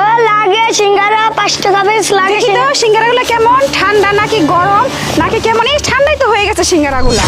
ও লাগে সিঙ্গারা 5 টাকা পিস লাগে। দেখি তো সিঙ্গারাগুলো কেমন, ঠান্ডা নাকি গরম নাকি কেমন? এই ঠান্ডাই তো হয়ে গেছে সিঙ্গারাগুলা।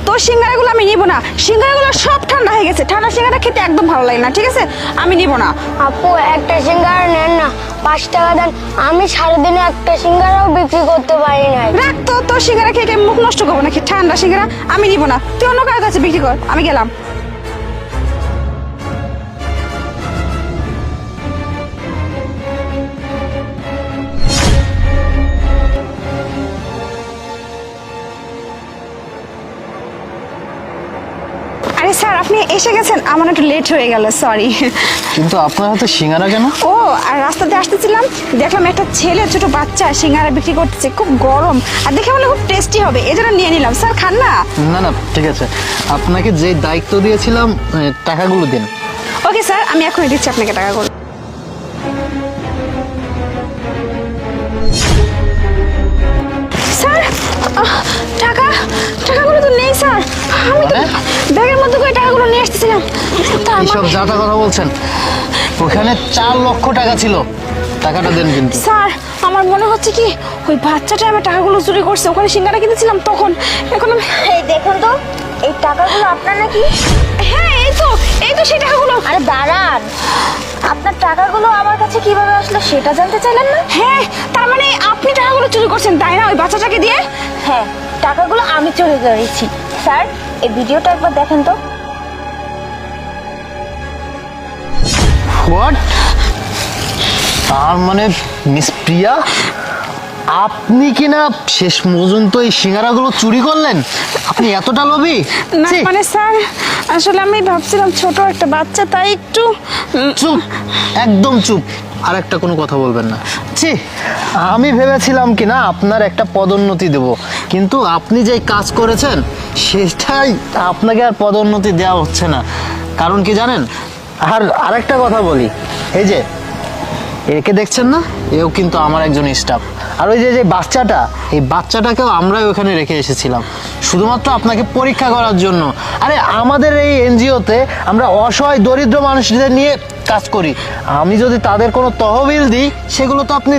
তো সিঙ্গারাগুলো আমি নিব না, সিঙ্গারাগুলো সব ঠান্ডা হয়ে গেছে। ঠান্ডা সিঙ্গারা খেতে একদম ভালো লাগে না, ঠিক আছে? আমি নিব না। আপু একটা সিঙ্গারা নেন না, 5 টাকা দেন। আমি সারাদিনে একটা সিঙ্গারাও বিক্রি করতে পারি না। রাখ তো, তোর সিঙ্গারা খেয়ে মুখ নষ্ট করবো নাকি? ঠান্ডা সিঙ্গারা আমি নিব না, তুই অন্য কারোর কাছে বিক্রি কর, আমি গেলাম। আরে স্যার, আপনি এসে গেছেন, আমার একটু লেট হয়ে গেল, সরি। কিন্তু আপনার হাতে সিঙ্গারা কেন? ও, আর রাস্তাতে আসতেছিলাম, দেখলাম একটা ছেলে ছোট বাচ্চা সিঙ্গারা বিক্রি করতেছে, খুব গরম আর দেখে মনে খুব টেস্টি হবে, এই জন্য নিয়ে নিলাম। স্যার খান না? না না, ঠিক আছে। আপনাকে যে দায়িত্ব দিয়েছিলাম টাকাগুলো দিন। ওকে স্যার, আমি এখনই দিচ্ছি আপনাকে টাকাগুলো। স্যার, টাকাগুলো তো নেই স্যার। আমি তো ব্যাগের মধ্যে করে টাকাগুলো নিয়ে আসতেছিলাম। এইসব যাতা কথা বলছেন? ওখানে 4 লক্ষ টাকা ছিল, টাকাটা দেন কিন্তু। স্যার, আমার মনে হচ্ছে কি ওই বাচ্চাটা আমার টাকাগুলো চুরি করছে, ওখানে সিঙ্গারা কিনেছিলাম তখন। এখন এই দেখুন তো, এই টাকাগুলো আপনার নাকি? হ্যাঁ, এই তো সেই টাকাগুলো। আরে দাঁড়ান, আপনার টাকাগুলো আমার কাছে কিভাবে আসলো সেটা জানতে চাইলেন না? হ্যাঁ, তার মানে আপনি টাকাগুলো চুরি করছেন, তাই না? ওই বাচ্চাটাকে দিয়ে? হ্যাঁ, টাকাগুলো আমি চুরি করেছি। স্যার, এই ভিডিওটা একবার দেখেন তো। হোয়াট? তার মানে মিস প্রিয়া, আপনি কিনা শেষ পর্যন্ত এই সিঙ্গারাগুলো চুরি করলেন? আপনি এতটা লোভী? না ছি! মানে স্যার, আসলে আমি ভাবছিলাম ছোট একটা বাচ্চা, তাই একটু চুপ, একদম চুপ। আর একটা কোনো কথা বলবেন না। ছি, আমি ভেবেছিলাম কি না আপনার একটা পদোন্নতি দেব, কিন্তু আপনি যে কাজ করেছেন সেটাই আপনাকে আর পদোন্নতি দেওয়া হচ্ছে না। কারণ কি জানেন? আর আরেকটা কথা বলি, এই যে একে দেখছেন না, এও কিন্তু আমার একজন স্টাফ। আর ওই যে বাচ্চাটা, এই বাচ্চাটাকেও আমরাই ওখানে রেখে এসেছিলাম শুধুমাত্র আপনাকে পরীক্ষা করার জন্য। আরে আমাদের এই এনজিওতে আমরা অসহায় দরিদ্র মানুষদের নিয়ে কাজ করি। আমি যদি তাদের কোনো তহবিল দিই, সেগুলো তো আপনি